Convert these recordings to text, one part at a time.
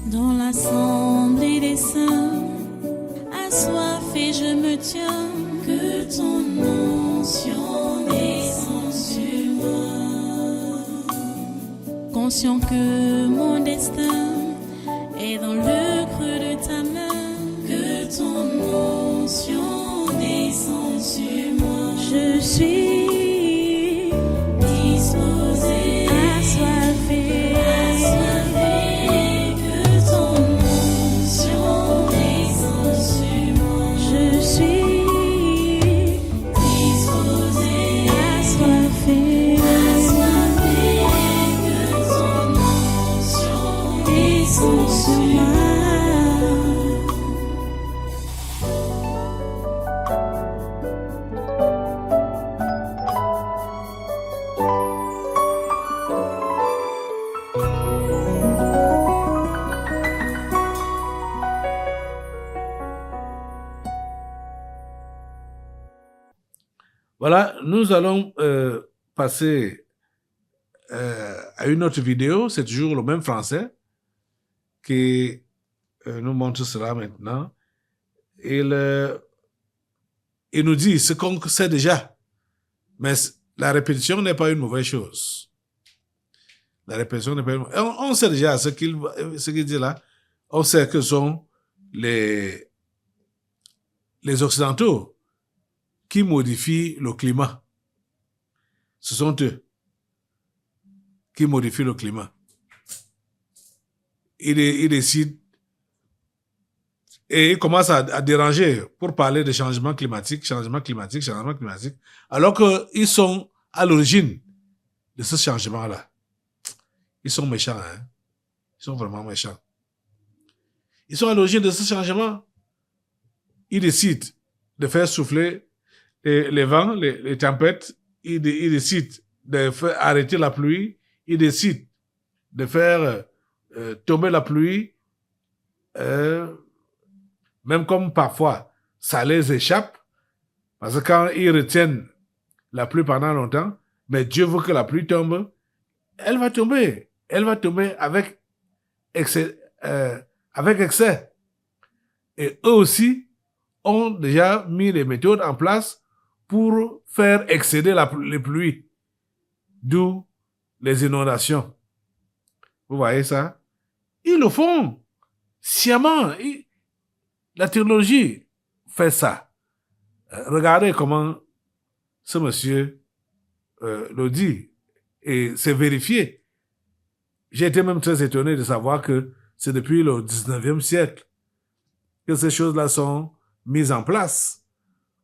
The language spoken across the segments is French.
Dans l'assemblée des saints, assoiffé je me tiens, que ton onction descende sur moi. Conscient que mon destin est dans le creux de ta main, que ton onction descende sur moi. Je suis disposé, assoiffé, que ton onction descende sur moi. Je suis disposé, assoiffé, que ton onction descende sur moi. Voilà, nous allons passer à une autre vidéo. C'est toujours le même français qui nous montre cela maintenant. Il nous dit ce qu'on sait déjà, mais la répétition n'est pas une mauvaise chose. La répétition n'est pas une mauvaise chose. On sait déjà ce qu'il dit là. On sait que sont les Occidentaux qui modifient le climat. Ce sont eux qui modifient le climat. Ils décident et ils commencent à déranger pour parler de changement climatique, alors qu'ils sont à l'origine de ce changement-là. Ils sont méchants, hein. Ils sont vraiment méchants. Ils sont à l'origine de ce changement. Ils décident de faire souffler les vents, les tempêtes. Ils décident de faire arrêter la pluie. Ils décident de faire tomber la pluie. Même comme parfois, ça les échappe. Parce que quand ils retiennent la pluie pendant longtemps, mais Dieu veut que la pluie tombe, elle va tomber. Elle va tomber avec excès. Et eux aussi ont déjà mis des méthodes en place pour faire excéder les pluies, d'où les inondations. Vous voyez ça? Ils le font sciemment. La technologie fait ça. Regardez comment ce monsieur le dit. Et c'est vérifié. J'ai été même très étonné de savoir que c'est depuis le 19e siècle que ces choses-là sont mises en place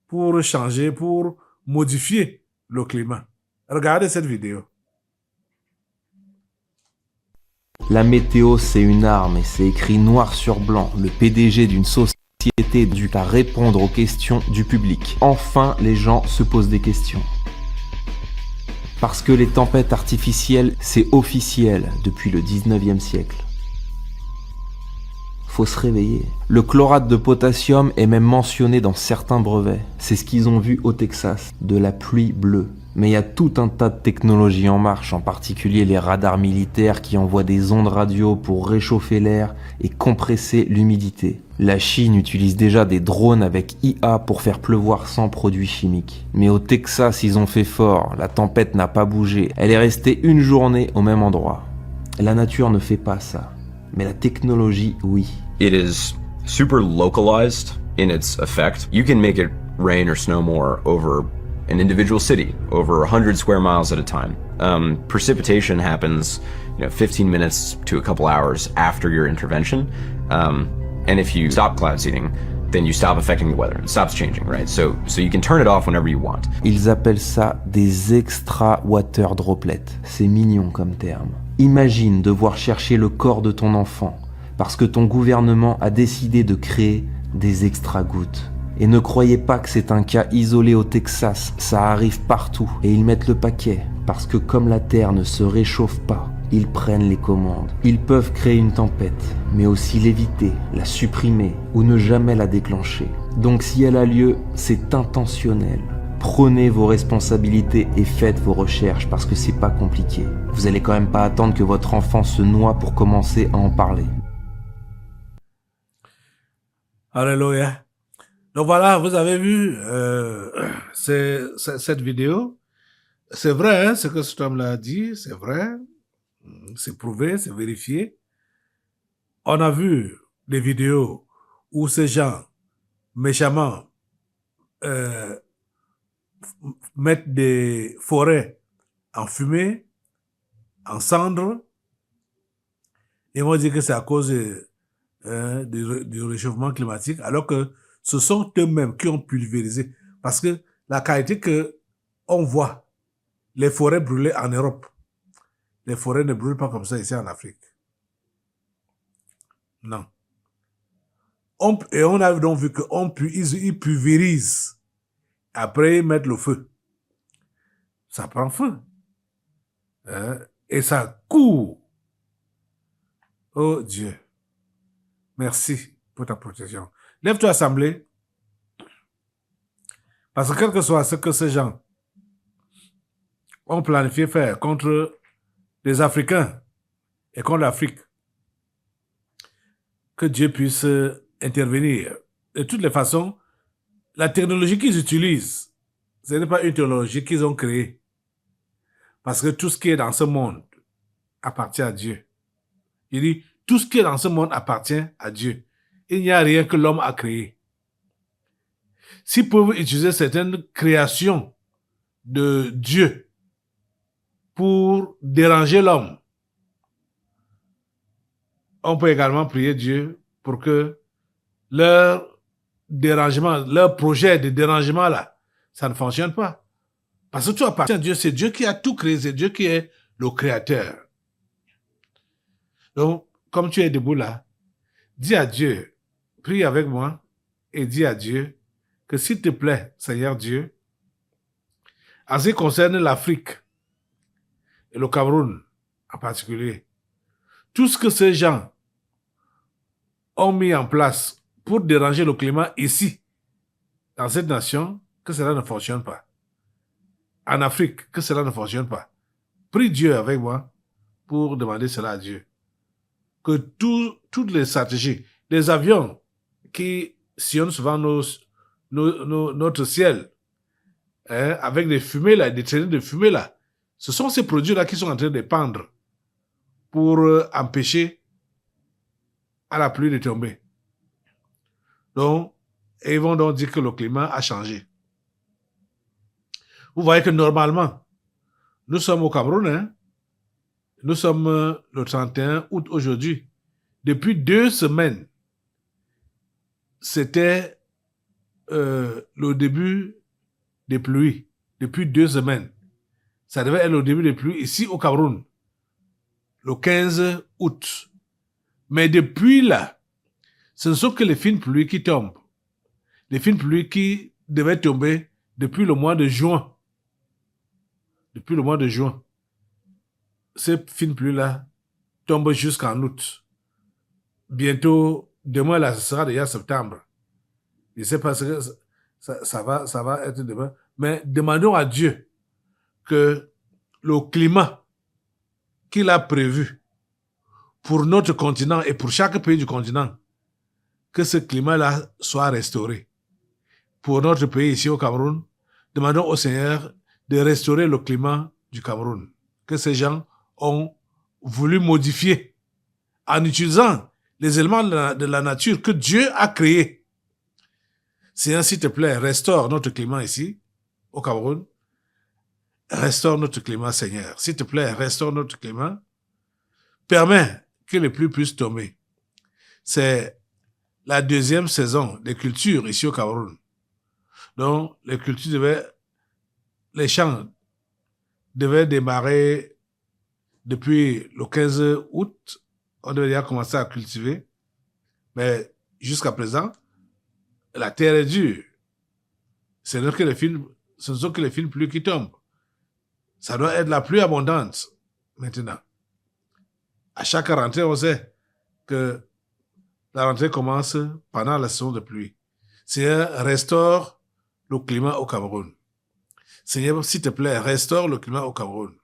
pour changer, pour modifier le climat. Regardez cette vidéo. La météo, c'est une arme et c'est écrit noir sur blanc. Le PDG d'une société dû à répondre aux questions du public. Enfin, les gens se posent des questions. Parce que les tempêtes artificielles, c'est officiel depuis le 19e siècle. Faut se réveiller. Le chlorate de potassium est même mentionné dans certains brevets. C'est ce qu'ils ont vu au Texas, de la pluie bleue. Mais il y a tout un tas de technologies en marche, en particulier les radars militaires qui envoient des ondes radio pour réchauffer l'air et compresser l'humidité. La Chine utilise déjà des drones avec IA pour faire pleuvoir sans produits chimiques. Mais au Texas, ils ont fait fort, la tempête n'a pas bougé, elle est restée une journée au même endroit. La nature ne fait pas ça, mais la technologie, oui. It is super localized in its effect. You can make it rain or snow more over an individual city, over 100 square miles at a time. Precipitation happens, 15 minutes to a couple hours after your intervention. And if you stop cloud seeding, then you stop affecting the weather. It stops changing, right? So you can turn it off whenever you want. Ils appellent ça des extra water droplets. C'est mignon comme terme. Imagine devoir chercher le corps de ton enfant parce que ton gouvernement a décidé de créer des extra gouttes. Et ne croyez pas que c'est un cas isolé au Texas, ça arrive partout. Et ils mettent le paquet, parce que comme la Terre ne se réchauffe pas, ils prennent les commandes. Ils peuvent créer une tempête, mais aussi l'éviter, la supprimer, ou ne jamais la déclencher. Donc si elle a lieu, c'est intentionnel. Prenez vos responsabilités et faites vos recherches, parce que c'est pas compliqué. Vous allez quand même pas attendre que votre enfant se noie pour commencer à en parler. Alléluia. Donc voilà, vous avez vu cette vidéo. C'est vrai, hein, ce que cet homme-là a dit, c'est vrai. C'est prouvé, c'est vérifié. On a vu des vidéos où ces gens, méchamment, euh, mettent des forêts en fumée, en cendres, et on dit que c'est à cause du réchauffement climatique, alors que ce sont eux-mêmes qui ont pulvérisé. Parce que la qualité que on voit, les forêts brûlées en Europe, les forêts ne brûlent pas comme ça ici en Afrique. Non. Et on a donc vu qu'ils pulvérisent. Après, ils mettent le feu. Ça prend feu. Hein? Et ça court. Oh Dieu. Merci pour ta protection. Lève-toi, assemblée. Parce que quel que soit ce que ces gens ont planifié faire contre les Africains et contre l'Afrique, que Dieu puisse intervenir. De toutes les façons, la technologie qu'ils utilisent, ce n'est pas une technologie qu'ils ont créée. Parce que tout ce qui est dans ce monde appartient à Dieu. Il dit, tout ce qui est dans ce monde appartient à Dieu. Il n'y a rien que l'homme a créé. S'ils peuvent utiliser certaines créations de Dieu pour déranger l'homme, on peut également prier Dieu pour que leur dérangement, leur projet de dérangement là, ça ne fonctionne pas. Parce que tout appartient à Dieu, c'est Dieu qui a tout créé, c'est Dieu qui est le créateur. Donc, comme tu es debout là, dis à Dieu, prie avec moi et dis à Dieu que s'il te plaît, Seigneur Dieu, en ce qui concerne l'Afrique et le Cameroun en particulier, tout ce que ces gens ont mis en place pour déranger le climat ici, dans cette nation, que cela ne fonctionne pas. En Afrique, que cela ne fonctionne pas. Prie Dieu avec moi pour demander cela à Dieu. Que toutes les stratégies, les avions qui sillonnent souvent notre ciel, hein, avec des fumées là, des traînées de fumée là, ce sont ces produits-là qui sont en train de pendre pour empêcher à la pluie de tomber. Donc, ils vont donc dire que le climat a changé. Vous voyez que normalement, nous sommes au Cameroun, hein? Nous sommes le 31 août aujourd'hui. Depuis 2 semaines, c'était le début des pluies. Depuis 2 semaines. Ça devait être le début des pluies ici au Cameroun, le 15 août. Mais depuis là, ce ne sont que les fines pluies qui tombent. Les fines pluies qui devaient tomber depuis le mois de juin. Depuis le mois de juin. Ces fines pluies-là tombent jusqu'en août. Bientôt, demain, là, ce sera déjà septembre. Je ne sais pas ce que ça va être demain. Mais demandons à Dieu que le climat qu'il a prévu pour notre continent et pour chaque pays du continent, que ce climat-là soit restauré. Pour notre pays ici au Cameroun, demandons au Seigneur de restaurer le climat du Cameroun, que ces gens ont voulu modifier en utilisant les éléments de la nature que Dieu a créés. Seigneur, s'il te plaît, restaure notre climat ici, au Cameroun. Restaure notre climat, Seigneur. S'il te plaît, restaure notre climat. Permets que les pluies puissent tomber. C'est la 2e saison des cultures ici au Cameroun. Donc, les champs devaient démarrer depuis le 15 août. On devait déjà commencer à cultiver. Mais jusqu'à présent, la terre est dure. Ce ne sont que les fines pluies qui tombent. Ça doit être la pluie abondante maintenant. À chaque rentrée, on sait que la rentrée commence pendant la saison de pluie. Seigneur, restaure le climat au Cameroun. Seigneur, s'il te plaît, restaure le climat au Cameroun.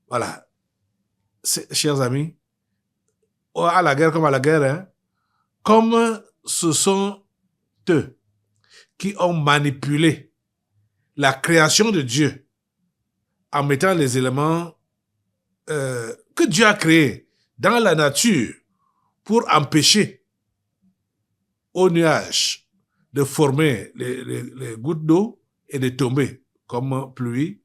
Voilà. Chers amis, à la guerre comme à la guerre, hein, comme ce sont eux qui ont manipulé la création de Dieu en mettant les éléments que Dieu a créés dans la nature pour empêcher aux nuages de former les gouttes d'eau et de tomber comme pluie.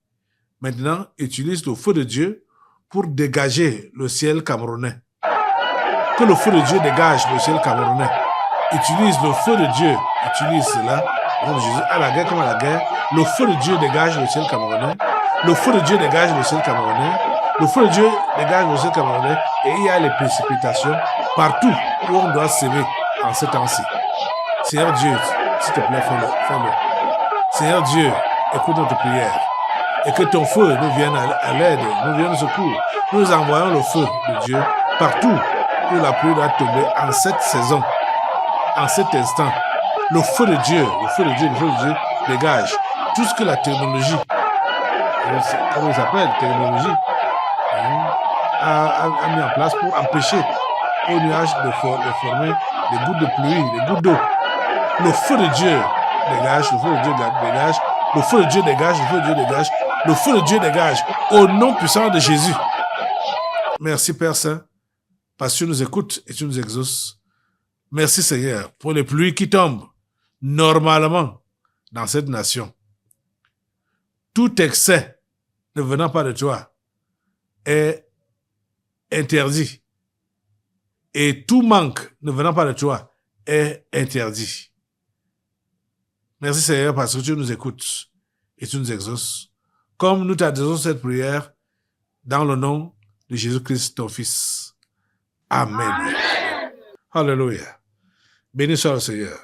Maintenant, utilise le feu de Dieu pour dégager le ciel camerounais. Que le feu de Dieu dégage le ciel camerounais. Utilise le feu de Dieu. Utilise cela. Donc Jésus, à la guerre comme à la guerre, le feu de Dieu dégage le ciel camerounais. Le feu de Dieu dégage le ciel camerounais. Le feu de Dieu dégage le ciel camerounais. Et il y a les précipitations partout où on doit s'aimer en ce temps-ci. Seigneur Dieu, s'il te plaît, fais-le. Seigneur Dieu, écoute notre prière. Et que ton feu nous vienne à l'aide, nous vienne au secours. Nous envoyons le feu de Dieu partout où la pluie doit tomber en cette saison, en cet instant. Le feu de Dieu, dégage tout ce que la technologie, comment il s'appelle, technologie, a mis en place pour empêcher aux nuages de former des gouttes de pluie, des gouttes d'eau. Le feu de Dieu dégage, le feu de Dieu dégage, le feu de Dieu dégage, le feu de Dieu dégage, le feu de Dieu dégage, au nom puissant de Jésus. Merci Père Saint, parce que tu nous écoutes et tu nous exauces. Merci Seigneur pour les pluies qui tombent normalement dans cette nation. Tout excès ne venant pas de toi est interdit. Et tout manque ne venant pas de toi est interdit. Merci Seigneur parce que tu nous écoutes et tu nous exauces. Comme nous t'adressons cette prière dans le nom de Jésus-Christ, ton Fils. Amen. Alléluia. Béni soit le Seigneur.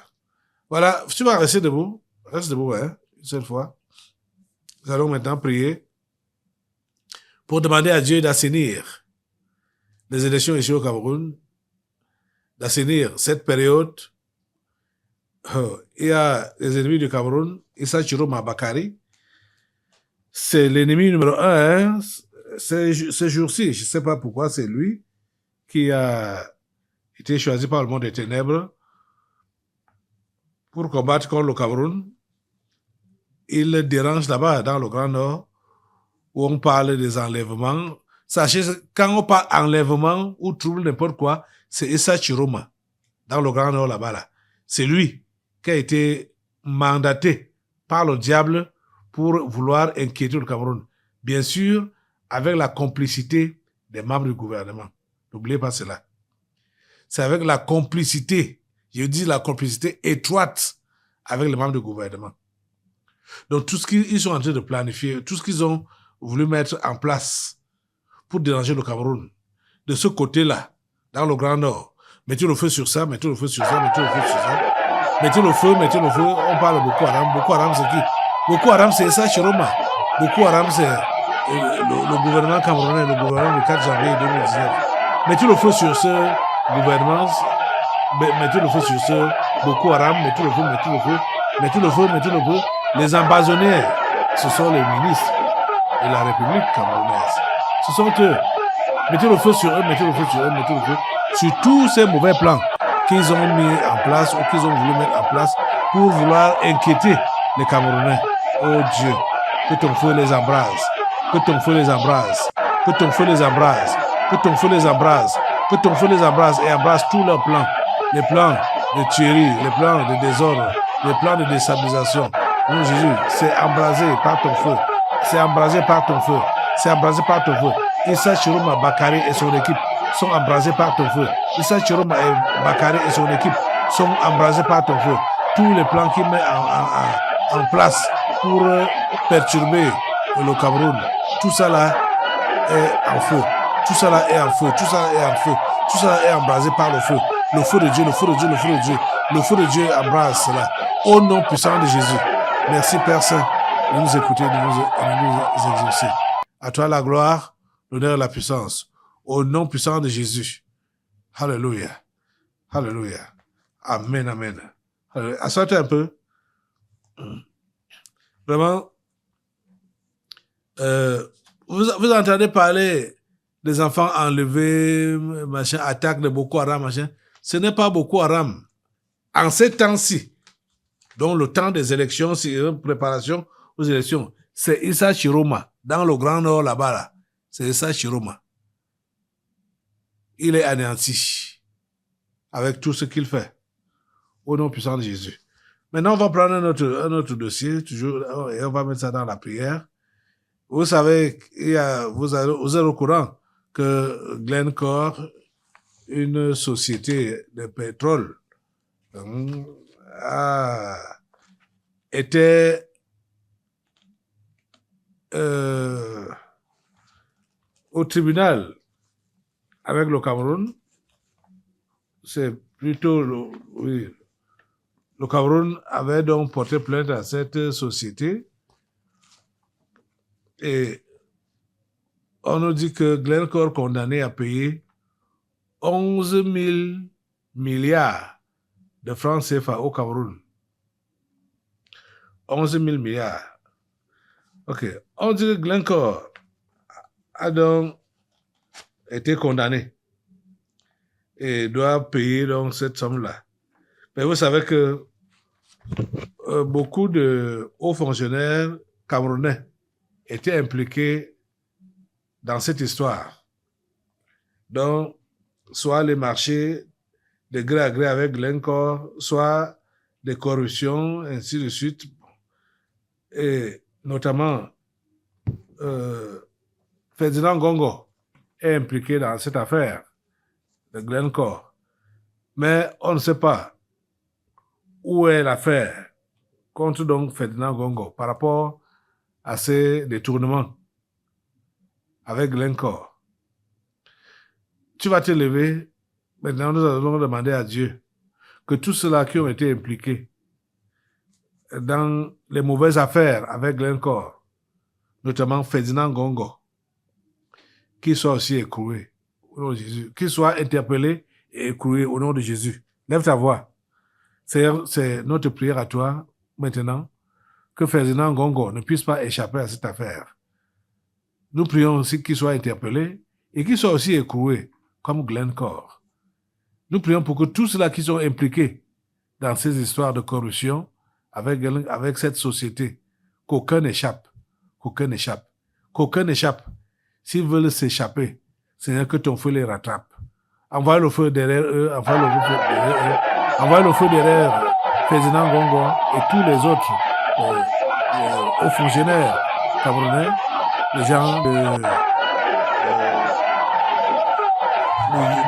Voilà, tu vas rester debout. Reste debout, hein, une seule fois. Nous allons maintenant prier pour demander à Dieu d'assainir les élections ici au Cameroun, d'assainir cette période. Il y a les ennemis du Cameroun, Issa Chiroma Bakari. C'est l'ennemi numéro 1, hein. Ce jour-ci, je ne sais pas pourquoi, c'est lui qui a été choisi par le monde des ténèbres pour combattre contre le Cameroun. Il dérange là-bas, dans le Grand Nord, où on parle des enlèvements. Sachez, quand on parle enlèvement ou trouble n'importe quoi, c'est Issa Chiroma, dans le Grand Nord là-bas. Là. C'est lui qui a été mandaté par le diable pour vouloir inquiéter le Cameroun. Bien sûr, avec la complicité des membres du gouvernement. N'oubliez pas cela. C'est avec la complicité, je dis la complicité étroite avec les membres du gouvernement. Donc tout ce qu'ils sont en train de planifier, tout ce qu'ils ont voulu mettre en place pour déranger le Cameroun, de ce côté-là, dans le Grand Nord, mettez le feu sur ça, mettez le feu sur ça, mettez le feu sur ça, mettez le feu, on parle de Boko Haram. Boko Haram c'est qui? Boko Haram c'est Issa Chiroma. Boko Haram c'est le gouvernement camerounais, le gouvernement du 4 janvier 2019. Mettez le feu sur ce gouvernement, mettez le feu sur ce Boko Haram, mettez le feu, mettez le feu, mettez le feu, mettez le feu. Les ambassadeurs, ce sont les ministres de la République camerounaise. Ce sont eux. Mettez le feu sur eux, mettez le feu sur eux, mettez le feu sur tous ces mauvais plans qu'ils ont mis en place ou qu'ils ont voulu mettre en place pour vouloir inquiéter les Camerounais. Oh Dieu, que ton feu les embrase, que ton feu les embrase, que ton feu les embrase, que ton feu les embrase, que ton feu les embrase et embrase tous leurs plans, les plans de tuerie, les plans de désordre, les plans de déstabilisation. Non, Jésus, c'est embrasé par ton feu, c'est embrasé par ton feu, c'est embrasé par ton feu. Issa Chiroma Bakari et son équipe sont embrasés par ton feu. Issa Chiroma Bakari et son équipe sont embrasés par ton feu. Tous les plans qu'il met en place pour perturber le Cameroun, tout ça là est en feu. Tout ça là est en feu. Tout ça là est en feu. Tout ça là est embrasé par le feu. Le feu de Dieu, le feu de Dieu, le feu de Dieu. Le feu de Dieu embrase cela. Au nom puissant de Jésus. Merci Père Saint de nous écouter, de nous exaucer. À toi la gloire, l'honneur et la puissance. Au nom puissant de Jésus. Alléluia. Alléluia. Amen, amen. Assois-toi un peu. Vraiment, vous entendez parler des enfants enlevés, machin, attaque de Boko Haram, machin. Ce n'est pas Boko Haram en ces temps-ci, donc le temps des élections, c'est une préparation aux élections, c'est Issa Chiroma, dans le Grand Nord là-bas, là. C'est Issa Chiroma. Il est anéanti avec tout ce qu'il fait. Au nom puissant de Jésus. Maintenant, on va prendre un autre dossier, toujours, et on va mettre ça dans la prière. Vous savez, vous êtes au courant que Glencore, une société de pétrole, était au tribunal avec le Cameroun. C'est plutôt le Cameroun avait donc porté plainte à cette société et on nous dit que Glencore condamné à payer 11 000 milliards de francs CFA au Cameroun. 11 000 milliards. Ok. On dit que Glencore a donc été condamné et doit payer donc cette somme-là. Mais vous savez que beaucoup de hauts fonctionnaires camerounais étaient impliqués dans cette histoire. Donc, soit les marchés de gré à gré avec Glencore, soit des corruptions, ainsi de suite. Et notamment, Ferdinand Gongo est impliqué dans cette affaire de Glencore. Mais on ne sait pas où est l'affaire contre donc Ferdinand Gongo par rapport à ces détournements avec Glencore. Tu vas te lever, maintenant nous allons demander à Dieu que tous ceux-là qui ont été impliqués dans les mauvaises affaires avec Glencore, notamment Ferdinand Gongo, qu'ils soient aussi écroués au nom de Jésus, qu'ils soient interpellés et écroués au nom de Jésus. Lève ta voix. C'est notre prière à toi maintenant que Ferdinand Gongo ne puisse pas échapper à cette affaire. Nous prions aussi qu'il soit interpellé et qu'il soit aussi écroué comme Glencore. Nous prions pour que tous ceux-là qui sont impliqués dans ces histoires de corruption avec cette société, qu'aucun n'échappe, qu'aucun n'échappe, qu'aucun n'échappe. S'ils veulent s'échapper, Seigneur, que ton feu les rattrape. Envoie le feu derrière eux, envoie le feu derrière Ferdinand Gongo et tous les autres hauts fonctionnaires camerounais, les gens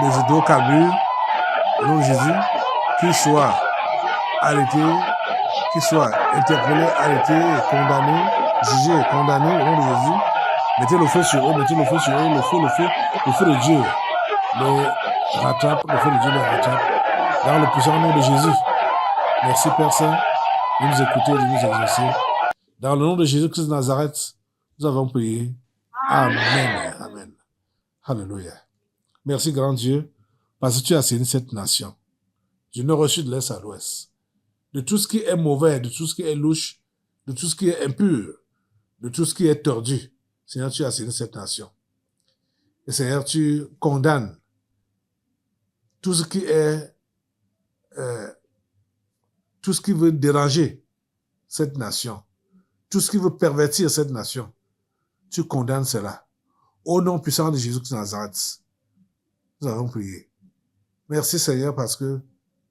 des hydrocarbures, au nom de Jésus, qu'ils soient arrêtés, qu'ils soient interpellés, arrêtés, condamnés, jugés, condamnés au nom de Jésus. Mettez le feu sur eux, mettez le feu sur eux, le feu de Dieu les rattrape, le feu de Dieu les rattrape. Dans le puissant nom de Jésus. Merci Père Saint de nous écouter et de nous exaucer. Dans le nom de Jésus-Christ de Nazareth, nous avons prié. Amen. Amen. Alléluia. Merci grand Dieu, parce que tu as assaini cette nation. Du nord au sud, de l'est à l'ouest. De tout ce qui est mauvais, de tout ce qui est louche, de tout ce qui est impur, de tout ce qui est tordu. Seigneur, tu as assaini cette nation. Et Seigneur, tu condamnes tout ce qui est tout ce qui veut déranger cette nation, tout ce qui veut pervertir cette nation, tu condamnes cela. Au nom puissant de Jésus-Christ de Nazareth, nous avons prié. Merci Seigneur parce que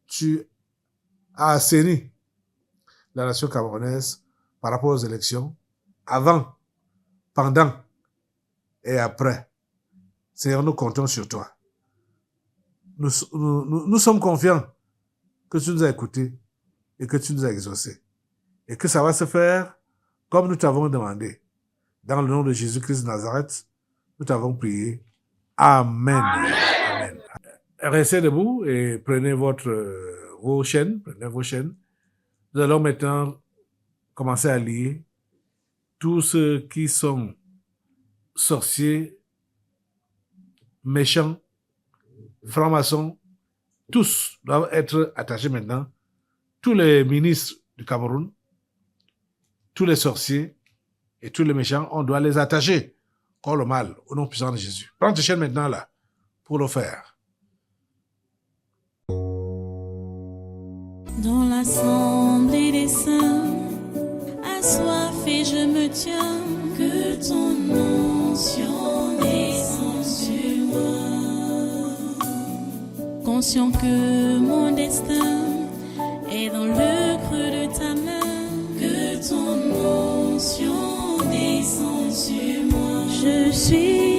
tu as assaini la nation camerounaise par rapport aux élections, avant, pendant et après. Seigneur, nous comptons sur toi. Nous sommes confiants que tu nous as écoutés et que tu nous as exaucés. Et que ça va se faire comme nous t'avons demandé. Dans le nom de Jésus-Christ de Nazareth, nous t'avons prié. Amen. Amen. Restez debout et prenez vos chaînes. Nous allons maintenant commencer à lire tous ceux qui sont sorciers, méchants, francs-maçons, tous doivent être attachés maintenant. Tous les ministres du Cameroun, tous les sorciers et tous les méchants, on doit les attacher contre le mal au nom puissant de Jésus. Prends tes chaînes maintenant là pour le faire. Dans l'assemblée des saints, assoiffé je me tiens, que ton onction descende sur moi. Conscient que mon destin est dans le creux de ta main, que ton onction descende sur moi. Je suis